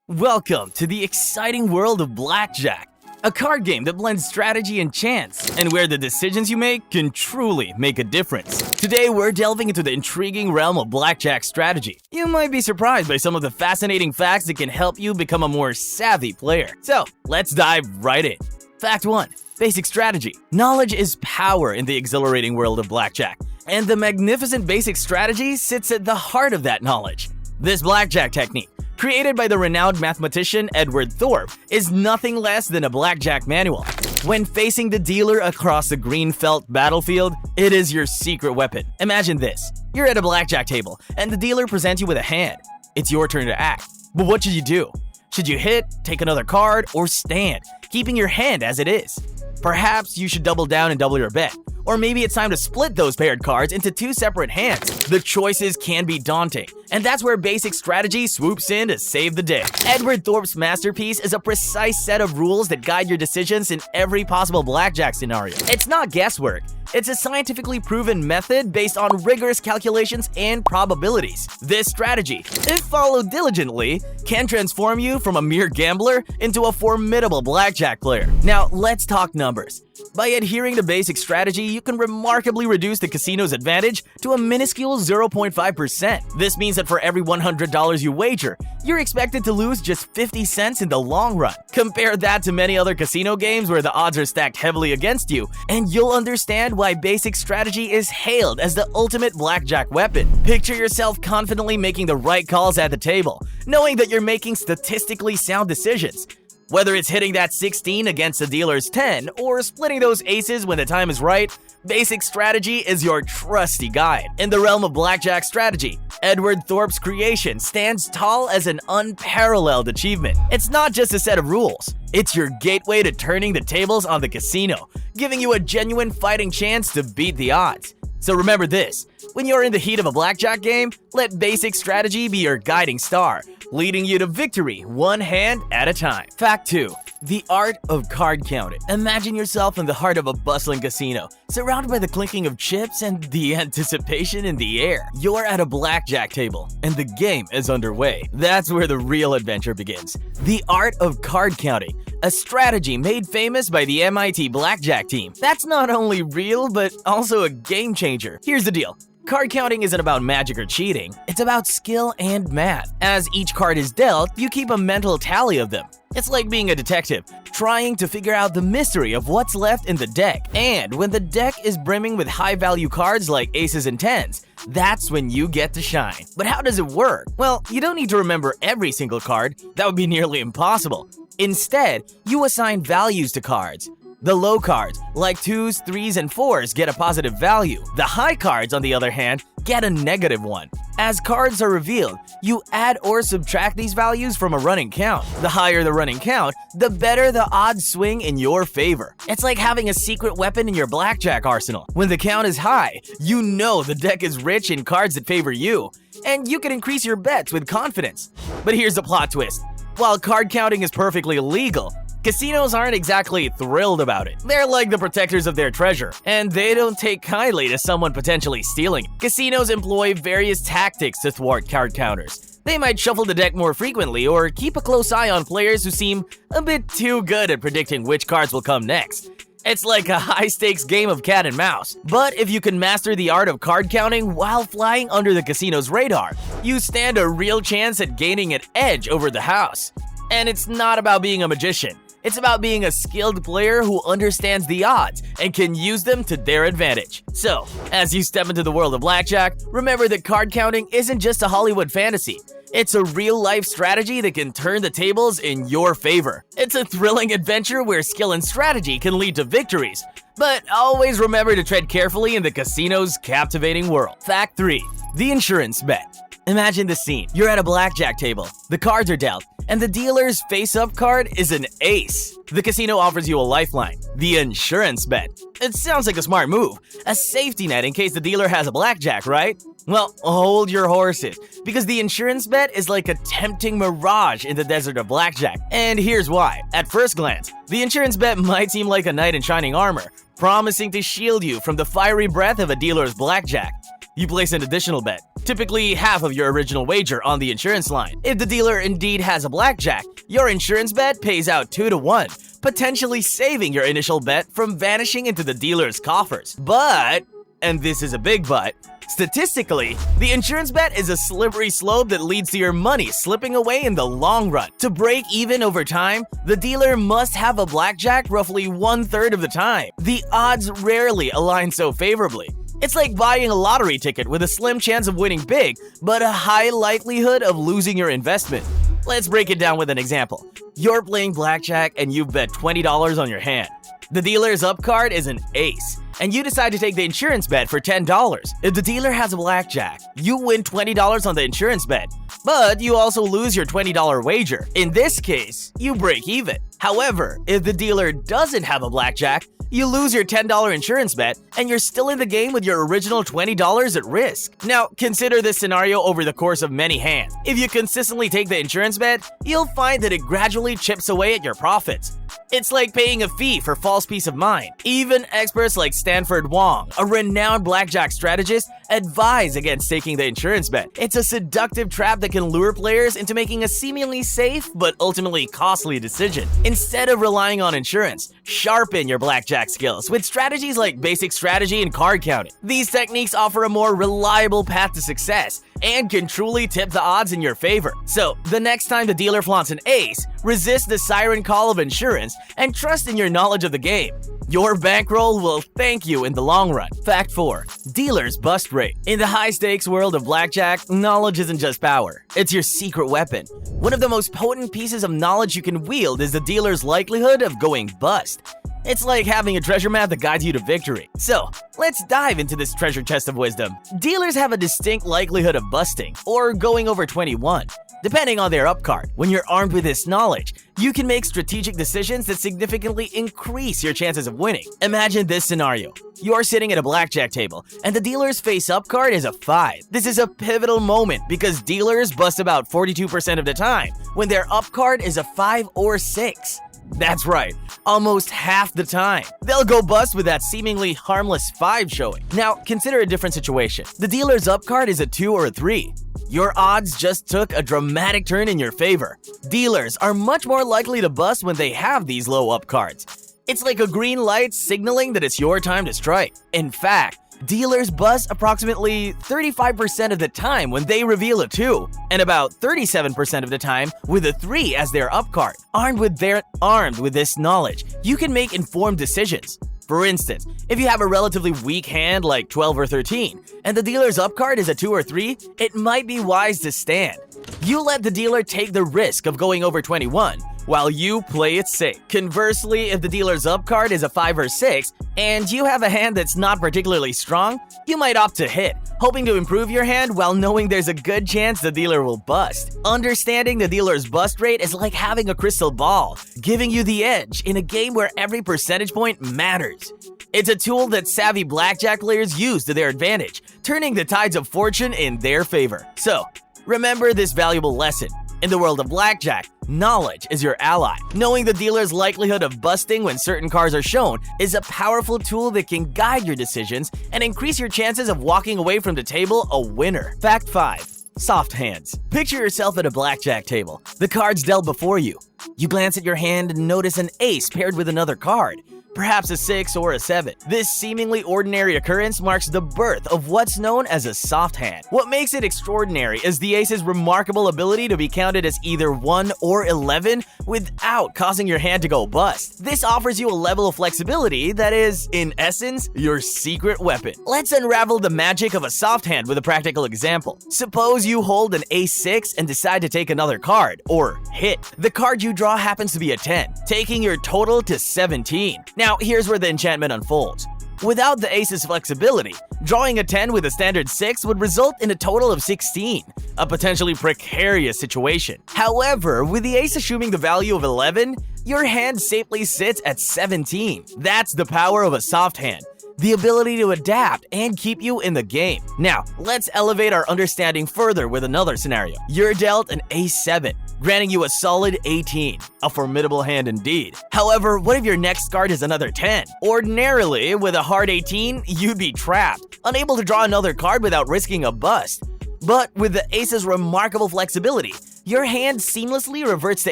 Welcome to the exciting world of Blackjack, a card game that blends strategy and chance, and where the decisions you make can truly make a difference. Today, we're delving into the intriguing realm of Blackjack strategy. You might be surprised by some of the fascinating facts that can help you become a more savvy player. So, let's dive right in. Fact 1. Basic strategy. Knowledge is power in the exhilarating world of Blackjack, and the magnificent basic strategy sits at the heart of that knowledge. This Blackjack technique, created by the renowned mathematician Edward Thorpe, is nothing less than a Blackjack manual. When facing the dealer across the green felt battlefield, it is your secret weapon. Imagine this. You're at a Blackjack table, and the dealer presents you with a hand. It's your turn to act. But what should you do? Should you hit, take another card, or stand, keeping your hand as it is? Perhaps you should double down and double your bet. Or maybe it's time to split those paired cards into two separate hands. The choices can be daunting, and that's where basic strategy swoops in to save the day. Edward Thorpe's masterpiece is a precise set of rules that guide your decisions in every possible Blackjack scenario. It's not guesswork. It's a scientifically proven method based on rigorous calculations and probabilities. This strategy, if followed diligently, can transform you from a mere gambler into a formidable Blackjack player. Now, let's talk numbers. By adhering to basic strategy, you can remarkably reduce the casino's advantage to a minuscule 0.5%. This means that for every $100 you wager, you're expected to lose just 50 cents in the long run. Compare that to many other casino games where the odds are stacked heavily against you, and you'll understand why basic strategy is hailed as the ultimate Blackjack weapon. Picture yourself confidently making the right calls at the table, knowing that you're making statistically sound decisions. Whether it's hitting that 16 against the dealer's 10 or splitting those aces when the time is right, basic strategy is your trusty guide. In the realm of Blackjack strategy, Edward Thorpe's creation stands tall as an unparalleled achievement. It's not just a set of rules, it's your gateway to turning the tables on the casino, giving you a genuine fighting chance to beat the odds. So remember this, when you're in the heat of a Blackjack game, let basic strategy be your guiding star, leading you to victory one hand at a time. Fact 2. The art of card counting. Imagine yourself in the heart of a bustling casino, surrounded by the clinking of chips and the anticipation in the air. You're at a Blackjack table, and the game is underway. That's where the real adventure begins. The art of card counting, a strategy made famous by the MIT Blackjack team. That's not only real, but also a game changer. Here's the deal. Card counting isn't about magic or cheating, it's about skill and math. As each card is dealt, you keep a mental tally of them. It's like being a detective, trying to figure out the mystery of what's left in the deck. And when the deck is brimming with high-value cards like aces and tens, that's when you get to shine. But how does it work? Well, you don't need to remember every single card. That would be nearly impossible. Instead, you assign values to cards. The low cards, like 2s, 3s, and 4s, get a positive value. The high cards, on the other hand, get a negative one. As cards are revealed, you add or subtract these values from a running count. The higher the running count, the better the odds swing in your favor. It's like having a secret weapon in your Blackjack arsenal. When the count is high, you know the deck is rich in cards that favor you, and you can increase your bets with confidence. But here's the plot twist. While card counting is perfectly legal, casinos aren't exactly thrilled about it. They're like the protectors of their treasure, and they don't take kindly to someone potentially stealing it. Casinos employ various tactics to thwart card counters. They might shuffle the deck more frequently or keep a close eye on players who seem a bit too good at predicting which cards will come next. It's like a high-stakes game of cat and mouse. But if you can master the art of card counting while flying under the casino's radar, you stand a real chance at gaining an edge over the house. And it's not about being a magician. It's about being a skilled player who understands the odds and can use them to their advantage. So, as you step into the world of Blackjack, remember that card counting isn't just a Hollywood fantasy. It's a real-life strategy that can turn the tables in your favor. It's a thrilling adventure where skill and strategy can lead to victories. But always remember to tread carefully in the casino's captivating world. Fact 3. The insurance bet. Imagine the scene. You're at a Blackjack table. The cards are dealt, and the dealer's face-up card is an ace. The casino offers you a lifeline, the insurance bet. It sounds like a smart move, a safety net in case the dealer has a blackjack, right? Well, hold your horses, because the insurance bet is like a tempting mirage in the desert of Blackjack. And here's why. At first glance, the insurance bet might seem like a knight in shining armor, promising to shield you from the fiery breath of a dealer's blackjack. You place an additional bet, typically half of your original wager on the insurance line. If the dealer indeed has a blackjack, your insurance bet pays out 2 to 1, potentially saving your initial bet from vanishing into the dealer's coffers. But, and this is a big but, statistically, the insurance bet is a slippery slope that leads to your money slipping away in the long run. To break even over time, the dealer must have a blackjack roughly 1/3 of the time. The odds rarely align so favorably. It's like buying a lottery ticket with a slim chance of winning big, but a high likelihood of losing your investment. Let's break it down with an example. You're playing blackjack and you've bet $20 on your hand. The dealer's up card is an ace, and you decide to take the insurance bet for $10. If the dealer has a blackjack, you win $20 on the insurance bet, but you also lose your $20 wager. In this case, you break even. However, if the dealer doesn't have a blackjack, you lose your $10 insurance bet, and you're still in the game with your original $20 at risk. Now, consider this scenario over the course of many hands. If you consistently take the insurance bet, you'll find that it gradually chips away at your profits. It's like paying a fee for false peace of mind. Even experts like Stanford Wong, a renowned blackjack strategist, advise against taking the insurance bet. It's a seductive trap that can lure players into making a seemingly safe but ultimately costly decision. Instead of relying on insurance, sharpen your blackjack skills with strategies like basic strategy and card counting. These techniques offer a more reliable path to success and can truly tip the odds in your favor. So, the next time the dealer flaunts an ace, resist the siren call of insurance and trust in your knowledge of the game. Your bankroll will thank you in the long run. Fact 4. Dealer's bust rate. In the high-stakes world of blackjack, knowledge isn't just power. It's your secret weapon. One of the most potent pieces of knowledge you can wield is the dealer's likelihood of going bust. It's like having a treasure map that guides you to victory. So, let's dive into this treasure chest of wisdom. Dealers have a distinct likelihood of busting, or going over 21, depending on their up card. When you're armed with this knowledge, you can make strategic decisions that significantly increase your chances of winning. Imagine this scenario. You're sitting at a blackjack table, and the dealer's face-up card is a 5. This is a pivotal moment because dealers bust about 42% of the time when their up card is a 5 or 6. That's right, almost half the time. They'll go bust with that seemingly harmless 5 showing. Now, consider a different situation. The dealer's up card is a 2 or a 3. Your odds just took a dramatic turn in your favor. Dealers are much more likely to bust when they have these low up cards. It's like a green light signaling that it's your time to strike. In fact, dealers bust approximately 35% of the time when they reveal a 2, and about 37% of the time with a 3 as their up card. Armed with this knowledge, you can make informed decisions. For instance, if you have a relatively weak hand like 12 or 13, and the dealer's up card is a 2 or 3, it might be wise to stand. You let the dealer take the risk of going over 21, while you play it safe. Conversely, if the dealer's up card is a 5 or 6, and you have a hand that's not particularly strong, you might opt to hit, hoping to improve your hand while knowing there's a good chance the dealer will bust. Understanding the dealer's bust rate is like having a crystal ball, giving you the edge in a game where every percentage point matters. It's a tool that savvy blackjack players use to their advantage, turning the tides of fortune in their favor. So, remember this valuable lesson. In the world of blackjack, knowledge is your ally. Knowing the dealer's likelihood of busting when certain cards are shown is a powerful tool that can guide your decisions and increase your chances of walking away from the table a winner. Fact 5. Soft hands. Picture yourself at a blackjack table. The cards dealt before you. You glance at your hand and notice an ace paired with another card, perhaps a 6 or a 7. This seemingly ordinary occurrence marks the birth of what's known as a soft hand. What makes it extraordinary is the ace's remarkable ability to be counted as either 1 or 11 without causing your hand to go bust. This offers you a level of flexibility that is, in essence, your secret weapon. Let's unravel the magic of a soft hand with a practical example. Suppose you hold an ace 6 and decide to take another card, or hit. The card you draw happens to be a 10, taking your total to 17. Now, here's where the enchantment unfolds. Without the ace's flexibility, drawing a 10 with a standard 6 would result in a total of 16, a potentially precarious situation. However, with the ace assuming the value of 11, your hand safely sits at 17. That's the power of a soft hand. The ability to adapt and keep you in the game. Now, let's elevate our understanding further with another scenario. You're dealt an ace 7, granting you a solid 18, a formidable hand indeed. However, what if your next card is another 10? Ordinarily, with a hard 18, you'd be trapped, unable to draw another card without risking a bust. But with the ace's remarkable flexibility, your hand seamlessly reverts to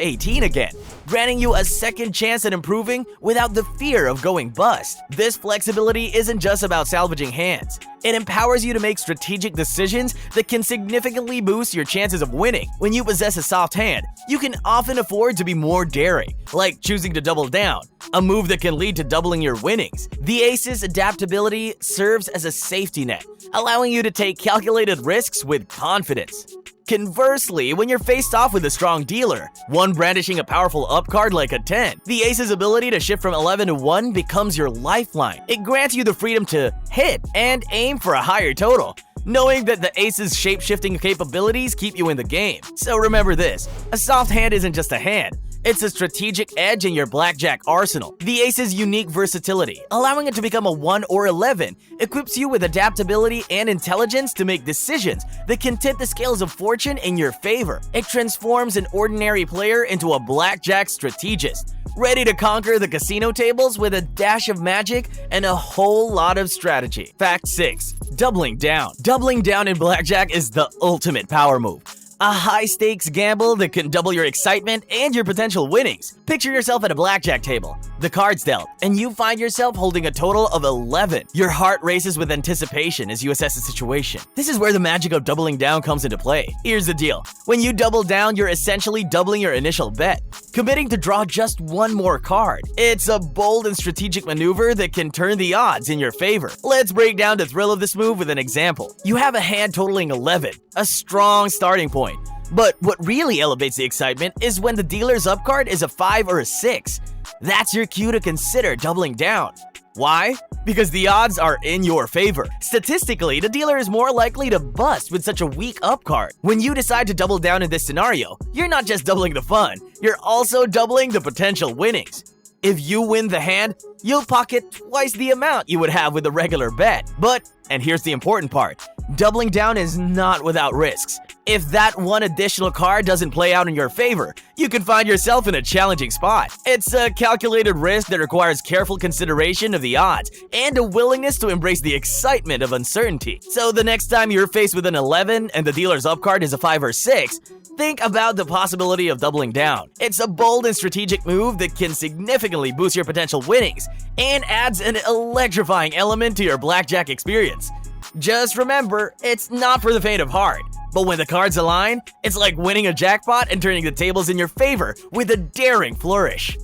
18 again, granting you a second chance at improving without the fear of going bust. This flexibility isn't just about salvaging hands. It empowers you to make strategic decisions that can significantly boost your chances of winning. When you possess a soft hand, you can often afford to be more daring, like choosing to double down, a move that can lead to doubling your winnings. The ace's adaptability serves as a safety net, allowing you to take calculated risks with confidence. Conversely, when you're faced off with a strong dealer, one brandishing a powerful up card like a 10, the ace's ability to shift from 11 to 1 becomes your lifeline. It grants you the freedom to hit and aim for a higher total, knowing that the ace's shape-shifting capabilities keep you in the game. So remember this, a soft hand isn't just a hand. It's a strategic edge in your blackjack arsenal. The ace's unique versatility, allowing it to become a 1 or 11, equips you with adaptability and intelligence to make decisions that can tip the scales of fortune in your favor. It transforms an ordinary player into a blackjack strategist, ready to conquer the casino tables with a dash of magic and a whole lot of strategy. Fact 6. Doubling down. Doubling down in blackjack is the ultimate power move. A high-stakes gamble that can double your excitement and your potential winnings. Picture yourself at a blackjack table, the cards dealt, and you find yourself holding a total of 11. Your heart races with anticipation as you assess the situation. This is where the magic of doubling down comes into play. Here's the deal. When you double down, you're essentially doubling your initial bet, committing to draw just one more card. It's a bold and strategic maneuver that can turn the odds in your favor. Let's break down the thrill of this move with an example. You have a hand totaling 11, a strong starting point. But what really elevates the excitement is when the dealer's up card is a 5 or a 6. That's your cue to consider doubling down. Why? Because the odds are in your favor. Statistically, the dealer is more likely to bust with such a weak up card. When you decide to double down in this scenario, you're not just doubling the fun, you're also doubling the potential winnings. If you win the hand, you'll pocket twice the amount you would have with a regular bet. But, and here's the important part, doubling down is not without risks. If that one additional card doesn't play out in your favor, you could find yourself in a challenging spot. It's a calculated risk that requires careful consideration of the odds and a willingness to embrace the excitement of uncertainty. So the next time you're faced with an 11 and the dealer's up card is a 5 or 6, think about the possibility of doubling down. It's a bold and strategic move that can significantly boost your potential winnings and adds an electrifying element to your blackjack experience. Just remember, it's not for the faint of heart. But when the cards align, it's like winning a jackpot and turning the tables in your favor with a daring flourish.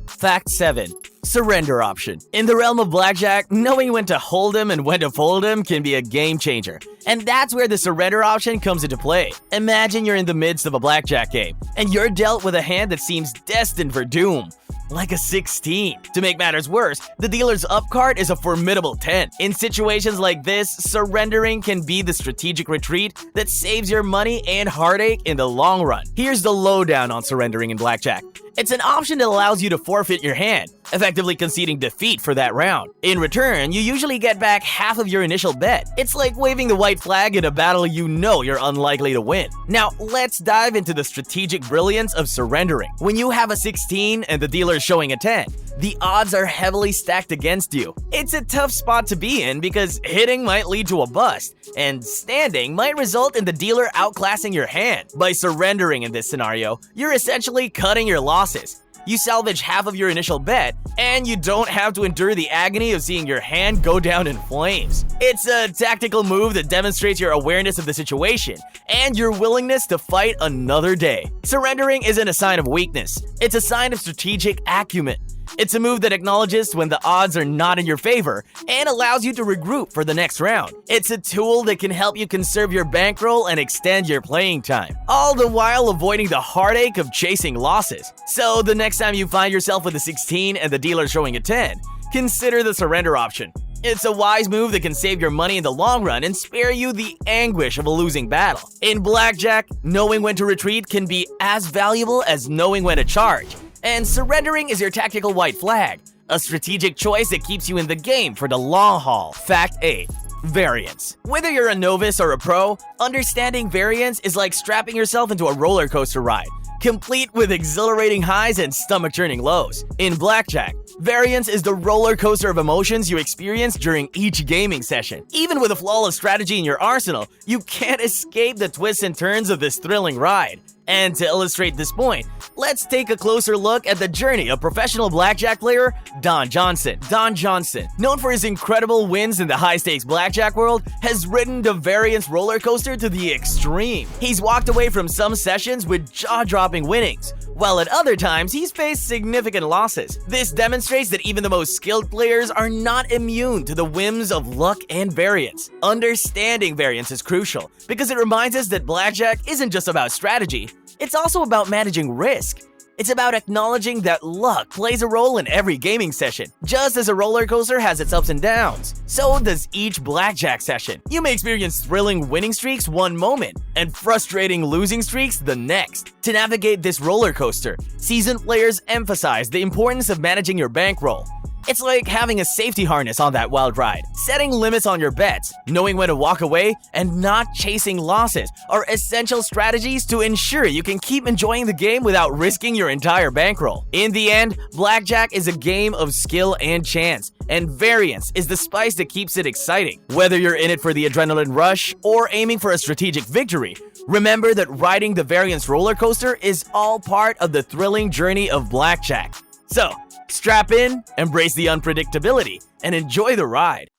Fact 7. Surrender option. In the realm of blackjack, knowing when to hold 'em and when to fold 'em can be a game changer. And that's where the surrender option comes into play. Imagine you're in the midst of a blackjack game, and you're dealt with a hand that seems destined for doom. Like a 16. To make matters worse, the dealer's up card is a formidable 10. In situations like this, surrendering can be the strategic retreat that saves your money and heartache in the long run. Here's the lowdown on surrendering in blackjack. It's an option that allows you to forfeit your hand, effectively conceding defeat for that round. In return, you usually get back half of your initial bet. It's like waving the white flag in a battle you know you're unlikely to win. Now, let's dive into the strategic brilliance of surrendering. When you have a 16 and the dealer's showing a 10, the odds are heavily stacked against you. It's a tough spot to be in because hitting might lead to a bust, and standing might result in the dealer outclassing your hand. By surrendering in this scenario, you're essentially cutting your losses. You salvage half of your initial bet, and you don't have to endure the agony of seeing your hand go down in flames. It's a tactical move that demonstrates your awareness of the situation and your willingness to fight another day. Surrendering isn't a sign of weakness, it's a sign of strategic acumen. It's a move that acknowledges when the odds are not in your favor and allows you to regroup for the next round. It's a tool that can help you conserve your bankroll and extend your playing time, all the while avoiding the heartache of chasing losses. So the next time you find yourself with a 16 and the dealer showing a 10, consider the surrender option. It's a wise move that can save your money in the long run and spare you the anguish of a losing battle. In blackjack, knowing when to retreat can be as valuable as knowing when to charge. And surrendering is your tactical white flag, a strategic choice that keeps you in the game for the long haul. Fact 8. Variance. Whether you're a novice or a pro, understanding variance is like strapping yourself into a roller coaster ride. complete with exhilarating highs and stomach-churning lows. In Blackjack, variance is the roller coaster of emotions you experience during each gaming session. Even with a flawless strategy in your arsenal, you can't escape the twists and turns of this thrilling ride. And to illustrate this point, let's take a closer look at the journey of professional blackjack player Don Johnson. Don Johnson, known for his incredible wins in the high-stakes blackjack world, has ridden the variance roller coaster to the extreme. He's walked away from some sessions with jaw-dropping winnings, while at other times he's faced significant losses. This demonstrates that even the most skilled players are not immune to the whims of luck and variance. Understanding variance is crucial because it reminds us that blackjack isn't just about strategy, it's also about managing risk. It's about acknowledging that luck plays a role in every gaming session. Just as a roller coaster has its ups and downs, so does each blackjack session. You may experience thrilling winning streaks one moment and frustrating losing streaks the next. To navigate this roller coaster, seasoned players emphasize the importance of managing your bankroll. It's like having a safety harness on that wild ride. Setting limits on your bets, knowing when to walk away, and not chasing losses are essential strategies to ensure you can keep enjoying the game without risking your entire bankroll. In the end, blackjack is a game of skill and chance, and variance is the spice that keeps it exciting. Whether you're in it for the adrenaline rush or aiming for a strategic victory, remember that riding the variance roller coaster is all part of the thrilling journey of blackjack. So, strap in, embrace the unpredictability, and enjoy the ride.